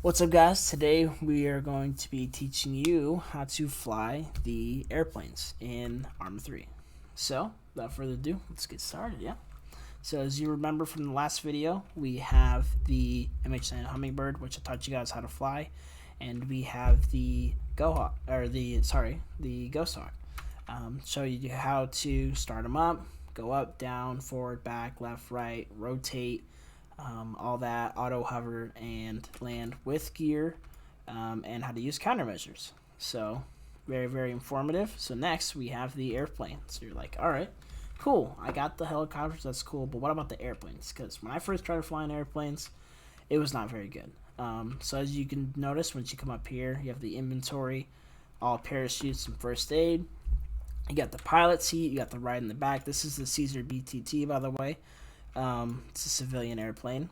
What's up, guys? Today we are going to be teaching you how to fly the airplanes in Arma 3. So, without further ado, let's get started, yeah? So, as you remember from the last video, we have the MH9 Hummingbird, which I taught you guys how to fly, and we have the the Ghost Hawk. Show you how to start them up, go up, down, forward, back, left, right, rotate, all that, auto hover and land with gear, and how to use countermeasures. So very, very informative. So next we have the airplane. So you're like, all right, cool, I got the helicopters, that's cool, but what about the airplanes? Because when I first started flying airplanes, it was not very good. So as you can notice, once you come up here, you have the inventory, all parachutes and first aid. You got the pilot seat, you got the ride in the back. This is the Caesar BTT, by the way. It's a civilian airplane.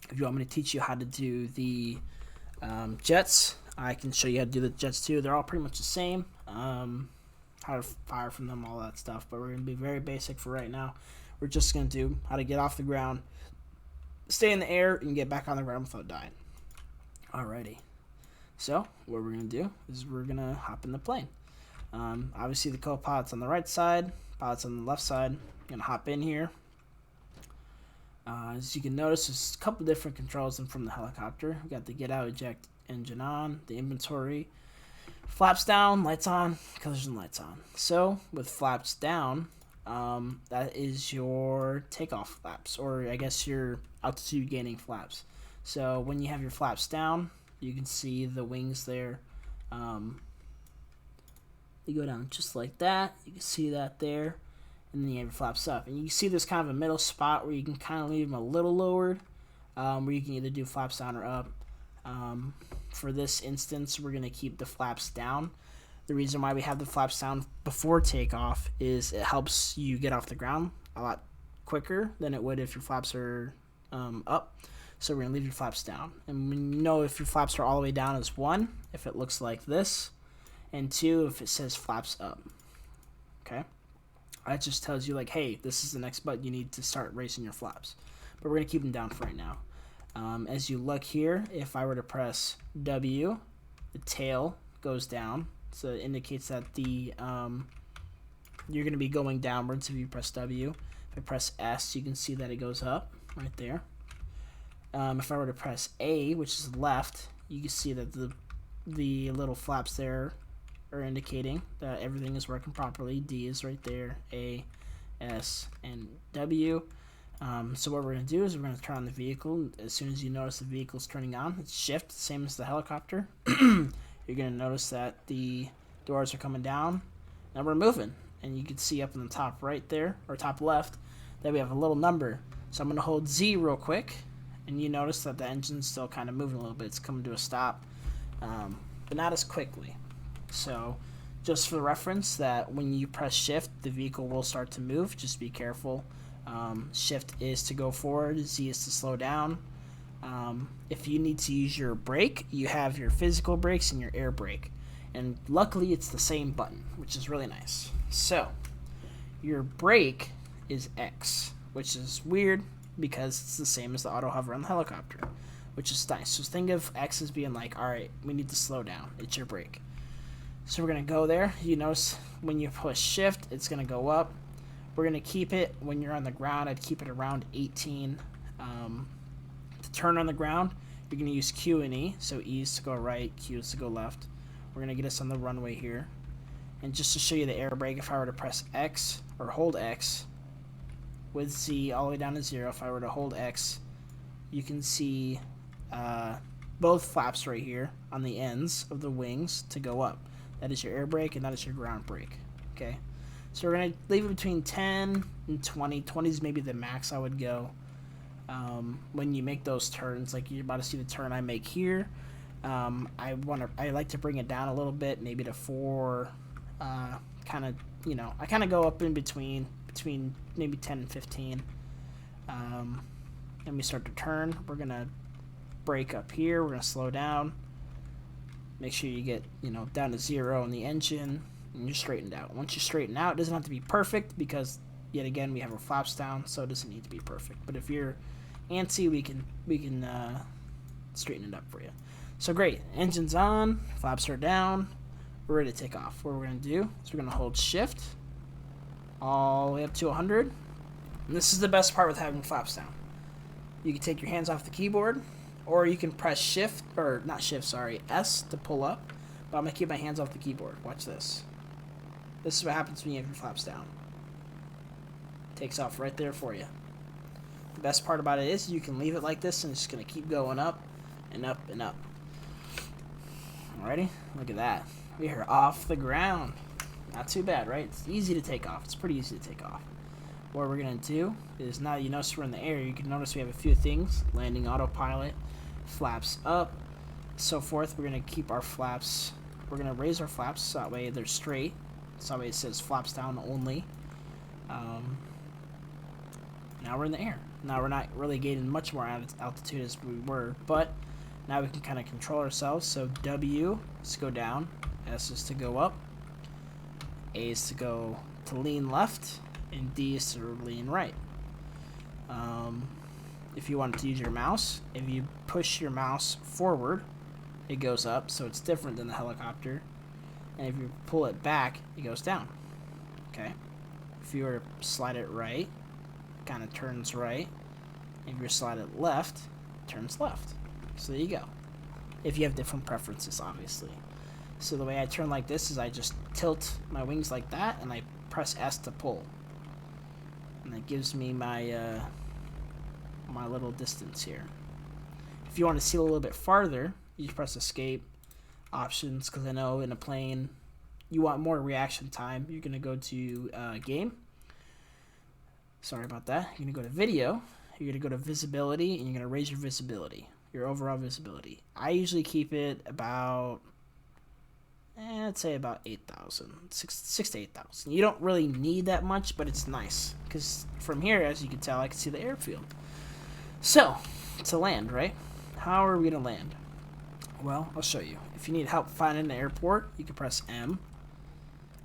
If you want me to teach you how to do the jets, I can show you how to do the jets too. They're all pretty much the same. How to fire from them, all that stuff. But we're going to be very basic for right now. We're just going to do how to get off the ground, stay in the air, and get back on the ground without dying. Alrighty. So what we're going to do is we're going to hop in the plane. Obviously the co-pilot's on the right side, pilot's on the left side. I'm going to hop in here. As you can notice, there's a couple different controls from the helicopter. We got the get out, eject engine on, the inventory, flaps down, lights on, collision lights on. So with flaps down, that is your takeoff flaps, or I guess your altitude gaining flaps. So when you have your flaps down, you can see the wings there. They go down just like that. You can see that there. And then you have your flaps up. And you see there's kind of a middle spot where you can kind of leave them a little lowered, where you can either do flaps down or up. For this instance, we're going to keep the flaps down. The reason why we have the flaps down before takeoff is it helps you get off the ground a lot quicker than it would if your flaps are up. So we're going to leave your flaps down. And when you know if your flaps are all the way down is 1, if it looks like this, and 2, if it says flaps up. Okay? That just tells you, like, hey, this is the next button you need to start racing your flaps. But we're going to keep them down for right now. As you look here, if I were to press W, the tail goes down. So it indicates that the you're going to be going downwards if you press W. If I press S, you can see that it goes up right there. If I were to press A, which is left, you can see that the little flaps there are indicating that everything is working properly. D is right there, A, S, and W. So what we're going to do is we're going to turn on the vehicle. As soon as you notice the vehicle's turning on, it's shift, same as the helicopter. You're going to notice that the doors are coming down. Now we're moving, and you can see up in the top right there, or top left, that we have a little number. So I'm going to hold Z real quick, and you notice that the engine's still kind of moving a little bit. It's coming to a stop, but not as quickly. So just for reference, that when you press shift, the vehicle will start to move. Just be careful. Shift is to go forward, Z is to slow down. If you need to use your brake, you have your physical brakes and your air brake, and luckily it's the same button, which is really nice. So your brake is X, which is weird because it's the same as the auto hover on the helicopter, which is nice. So think of X as being like, alright, we need to slow down, it's your brake. So we're going to go there. You notice when you push shift, it's going to go up. We're going to keep it, when you're on the ground, I'd keep it around 18. To turn on the ground, you're going to use Q and E. So E is to go right, Q is to go left. We're going to get us on the runway here. And just to show you the air brake, if I were to press X, or hold X, with Z all the way down to 0, if I were to hold X, you can see both flaps right here on the ends of the wings to go up. That is your air brake, and that is your ground brake. Okay, so we're going to leave it between 10 and 20. 20 is maybe the max I would go when you make those turns. Like you're about to see the turn I make here. I like to bring it down a little bit, maybe to 4. Kind of, I kind of go up in between maybe 10 and 15. Then we start to turn. We're going to brake up here. We're going to slow down. Make sure you get, down to 0 on the engine, and you're straightened out. Once you straighten out, it doesn't have to be perfect because, yet again, we have our flaps down, so it doesn't need to be perfect. But if you're antsy, we can straighten it up for you. So great, engine's on, flaps are down, we're ready to take off. What we're going to do is we're going to hold shift all the way up to 100. And this is the best part with having flaps down. You can take your hands off the keyboard, or you can press shift, or not shift, sorry, S to pull up. But I'm going to keep my hands off the keyboard. Watch this. This is what happens when you have your flaps down. Takes off right there for you. The best part about it is you can leave it like this and it's just going to keep going up and up and up. Alrighty, look at that. We are off the ground. Not too bad, right? It's easy to take off. It's pretty easy to take off. What we're going to do is, now you notice we're in the air, you can notice we have a few things. Landing autopilot, flaps up, so forth. We're going to keep our flaps, we're going to raise our flaps so that way they're straight. So that way it says flaps down only. Now we're in the air. Now we're not really gaining much more altitude as we were, but now we can kind of control ourselves. So W is to go down, S is to go up, A is to go to lean left, and D is to lean right. If you want to use your mouse, if you push your mouse forward, it goes up, so it's different than the helicopter. And if you pull it back, it goes down. Okay. If you were to slide it right, it kind of turns right. If you slide it left, it turns left. So there you go. If you have different preferences, obviously. So the way I turn like this is I just tilt my wings like that, and I press S to pull. And that gives me my my little distance here. If you want to see a little bit farther, you just press escape, options, because I know in a plane you want more reaction time. You're going to go to game. Sorry about that. You're going to go to video. You're going to go to visibility, and you're going to raise your visibility, your overall visibility. I usually keep it about, I'd say about 8,000, 6 to 8,000. You don't really need that much, but it's nice because from here, as you can tell, I can see the airfield. So, to land, right? How are we going to land? Well, I'll show you. If you need help finding the airport, you can press M.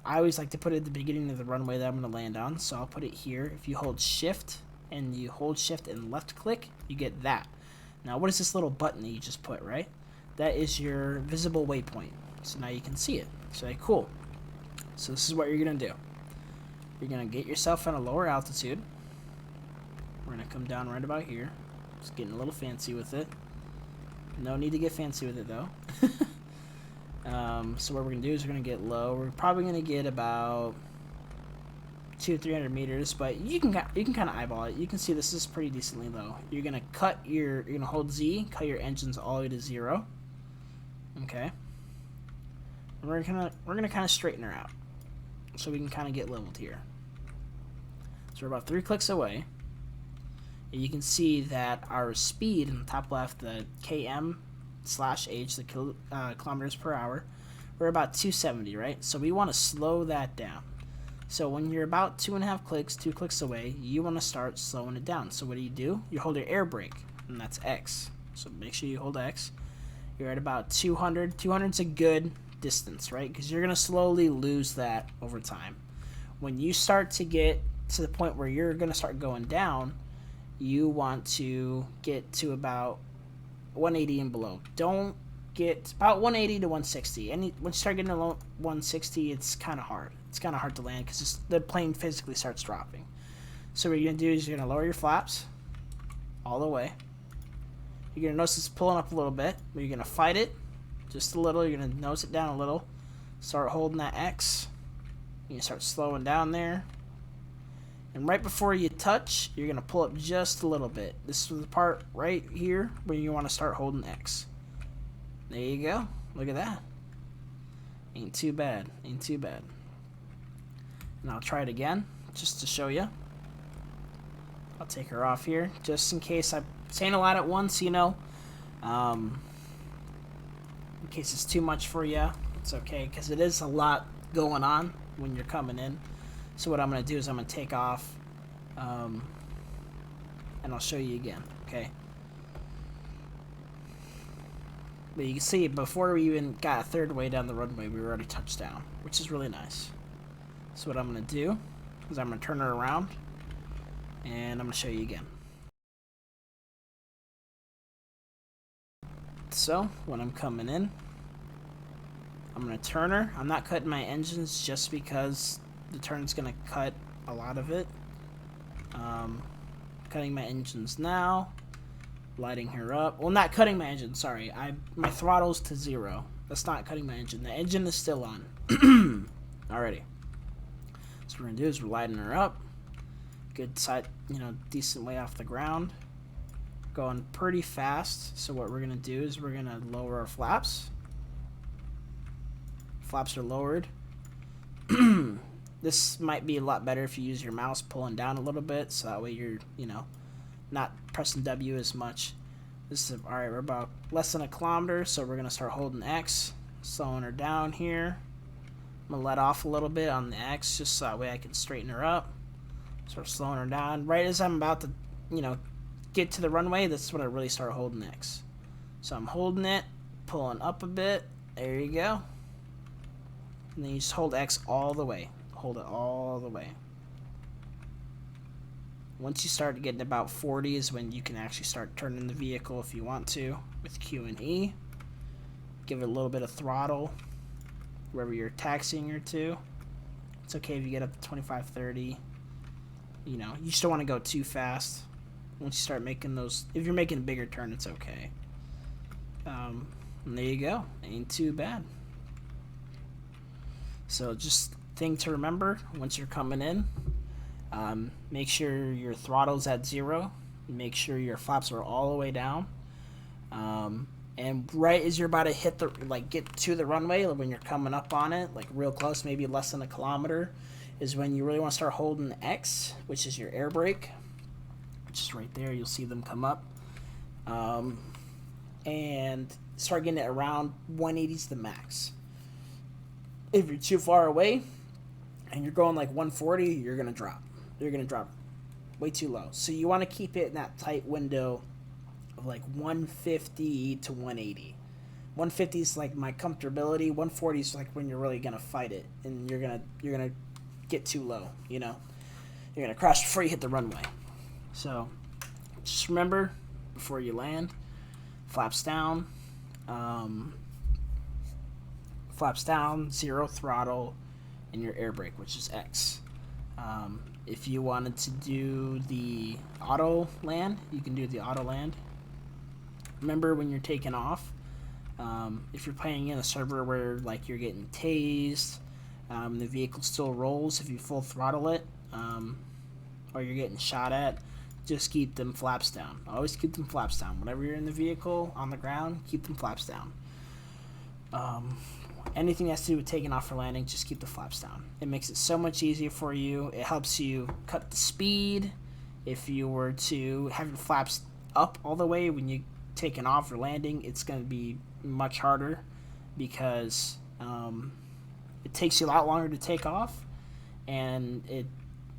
I always like to put it at the beginning of the runway that I'm going to land on, so I'll put it here. If you hold shift and you hold shift and left click, you get that. Now, what is this little button that you just put, right? That is your visible waypoint. So now you can see it. So cool. So this is what you're going to do. You're going to get yourself on a lower altitude. We're going to come down right about here. Just getting a little fancy with it. No need to get fancy with it though. So what we're going to do is we're going to get low. We're probably going to get about 200-300 meters, but you can kind of eyeball it. You can see this is pretty decently low. You're going to hold Z, cut your engines all the way to 0. Okay. And we're gonna kind of straighten her out, so we can kind of get leveled here. So we're about 3 clicks away. And you can see that our speed in the top left, the km/h, the kilometers per hour, we're about 270, right? So we want to slow that down. So when you're about 2 clicks away, you want to start slowing it down. So what do? You hold your air brake, and that's X. So make sure you hold X. You're at about 200. 200's a good distance, right? Because you're going to slowly lose that over time. When you start to get to the point where you're going to start going down, you want to get to about 180 and below. Don't get about 180 to 160. When you start getting to 160, it's kind of hard. It's kind of hard to land because the plane physically starts dropping. So what you're going to do is you're going to lower your flaps all the way. You're going to notice it's pulling up a little bit, but you're going to fight it just a little. You're going to nose it down a little. Start holding that X. You're going to start slowing down there. And right before you touch, you're going to pull up just a little bit. This is the part right here where you want to start holding X. There you go. Look at that. Ain't too bad. Ain't too bad. And I'll try it again just to show you. I'll take her off here just in case I'm saying a lot at once, you know. In case it's too much for you, it's okay because it is a lot going on when you're coming in. So what I'm going to do is I'm going to take off, and I'll show you again, okay? But you can see before we even got a third way down the runway, we were already touched down, which is really nice. So what I'm going to do is I'm going to turn her around, and I'm going to show you again. so when I'm coming in, I'm going to turn her. I'm not cutting my engines just because the turn's going to cut a lot of it. Cutting my engines now. Lighting her up. Well, not cutting my engine, sorry. My throttle's to 0. That's not cutting my engine. The engine is still on. Alrighty. So what we're going to do is we're lighting her up. Good side, decent way off the ground. Going pretty fast. So what we're going to do is we're going to lower our flaps. Flaps are lowered. This might be a lot better if you use your mouse pulling down a little bit, so that way you're, not pressing W as much. This is alright. We're about less than a kilometer, so we're gonna start holding X, slowing her down here. I'm gonna let off a little bit on the X, just so that way I can straighten her up. Start slowing her down. Right as I'm about to, get to the runway, that's when I really start holding X. So I'm holding it, pulling up a bit. There you go. And then you just hold X all the way. Hold it all the way. Once you start getting about 40 is when you can actually start turning the vehicle if you want to with Q and E. Give it a little bit of throttle wherever you're taxiing her to. It's okay if you get up to 25, 30. You just don't want to go too fast. Once you start making those, if you're making a bigger turn, it's okay. And there you go. Ain't too bad. So just thing to remember once you're coming in, make sure your throttle's at 0. Make sure your flaps are all the way down. And right as you're about to hit get to the runway, when you're coming up on it, like real close, maybe less than a kilometer, is when you really want to start holding X, which is your air brake, which is right there. You'll see them come up. And start getting it around 180's the max. If you're too far away and you're going like 140, you're going to drop. You're going to drop way too low. So you want to keep it in that tight window of like 150 to 180. 150 is like my comfortability. 140 is like when you're really going to fight it and you're going to get too low, You're going to crash before you hit the runway. So just remember before you land, flaps down. Flaps down, 0 throttle, and your air brake, which is X. If you wanted to do the auto land, you can do the auto land. Remember when you're taking off, if you're playing in a server where like you're getting tased, the vehicle still rolls, if you full throttle it, or you're getting shot at, just keep them flaps down. Always keep them flaps down. Whenever you're in the vehicle, on the ground, keep them flaps down. Anything that has to do with taking off or landing, just keep the flaps down. It makes it so much easier for you. It helps you cut the speed. If you were to have your flaps up all the way when you're taking off or landing, it's going to be much harder because it takes you a lot longer to take off, and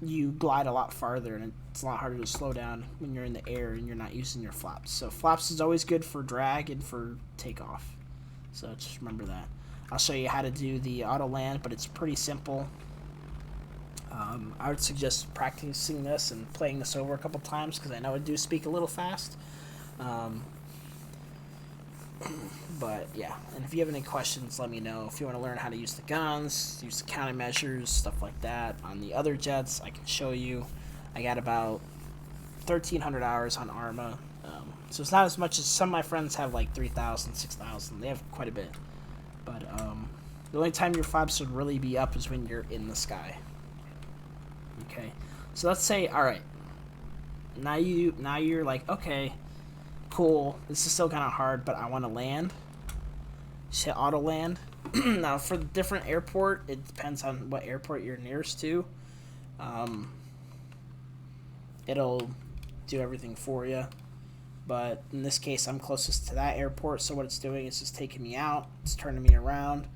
you glide a lot farther, and it's a lot harder to slow down when you're in the air and you're not using your flaps. So flaps is always good for drag and for takeoff. So just remember that. I'll show you how to do the auto land, but it's pretty simple. I would suggest practicing this and playing this over a couple times because I know I do speak a little fast. But yeah, and if you have any questions, let me know. If you want to learn how to use the guns, use the countermeasures, stuff like that on the other jets, I can show you. I got about 1,300 hours on Arma. So it's not as much as some of my friends have, like 3,000, 6,000. They have quite a bit. But the only time your flaps should really be up is when you're in the sky. Okay, so let's say, all right, now you're like, okay, cool. This is still kind of hard, but I want to land. Just hit auto land. Now for the different airport, it depends on what airport you're nearest to. It'll do everything for you. But in this case, I'm closest to that airport, so what it's doing is just taking me out. It's turning me around.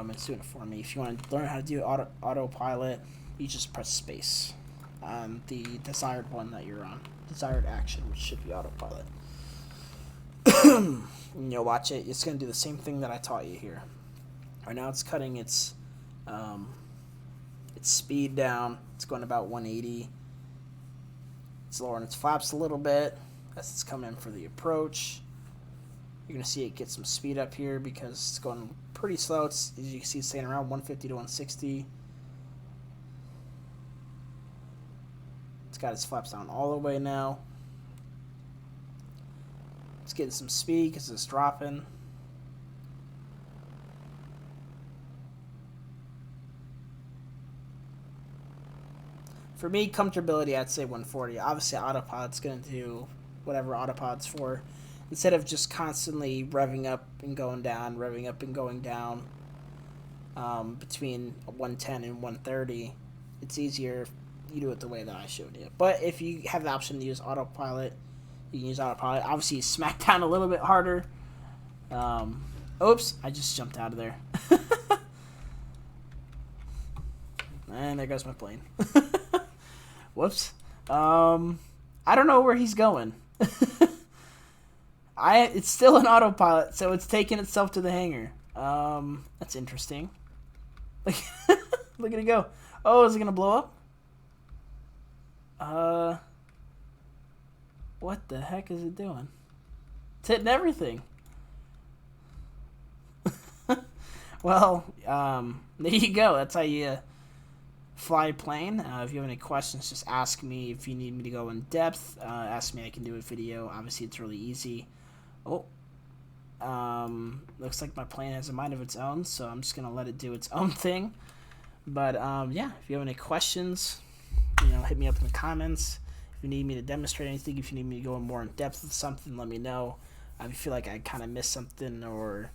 It's doing it for me. If you want to learn how to do autopilot, you just press space on the desired one that you're on. Desired action, which should be autopilot. And you'll watch it. It's going to do the same thing that I taught you here. Right now it's cutting its speed down. It's going about 180. It's lowering its flaps a little bit as it's coming in for the approach. You're going to see it get some speed up here because it's going pretty slow. It's, as you can see, it's staying around 150 to 160. It's got its flaps down all the way now. It's getting some speed because it's dropping. For me, comfortability, I'd say 140. Obviously, autopilot's going to do whatever autopilot's for. Instead of just constantly revving up and going down, revving up and going down between 110 and 130, it's easier if you do it the way that I showed you. But if you have the option to use autopilot, you can use autopilot. Obviously, you smack down a little bit harder. Oops, I just jumped out of there. And there goes my plane. Whoops. I don't know where he's going. It's still an autopilot, so it's taking itself to the hangar. That's interesting. Look at it go. Oh, is it gonna blow up? What the heck is it doing? It's hitting everything. Well, there you go. That's how you fly a plane. If you have any questions, just ask me. If you need me to go in depth, ask me. I can do a video. Obviously, it's really easy. Oh, looks like my plane has a mind of its own, so I'm just gonna let it do its own thing. But yeah, if you have any questions, hit me up in the comments. If you need me to demonstrate anything, if you need me to go more in depth with something, let me know. If you feel like I kind of missed something, or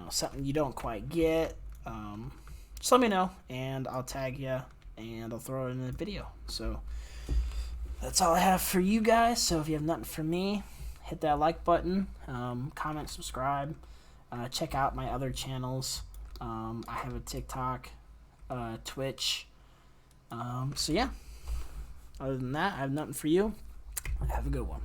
something you don't quite get, just let me know, and I'll tag you, and I'll throw it in the video. So that's all I have for you guys. So if you have nothing for me, hit that like button, comment, subscribe, check out my other channels. I have a TikTok, Twitch. So yeah, other than that, I have nothing for you. Have a good one.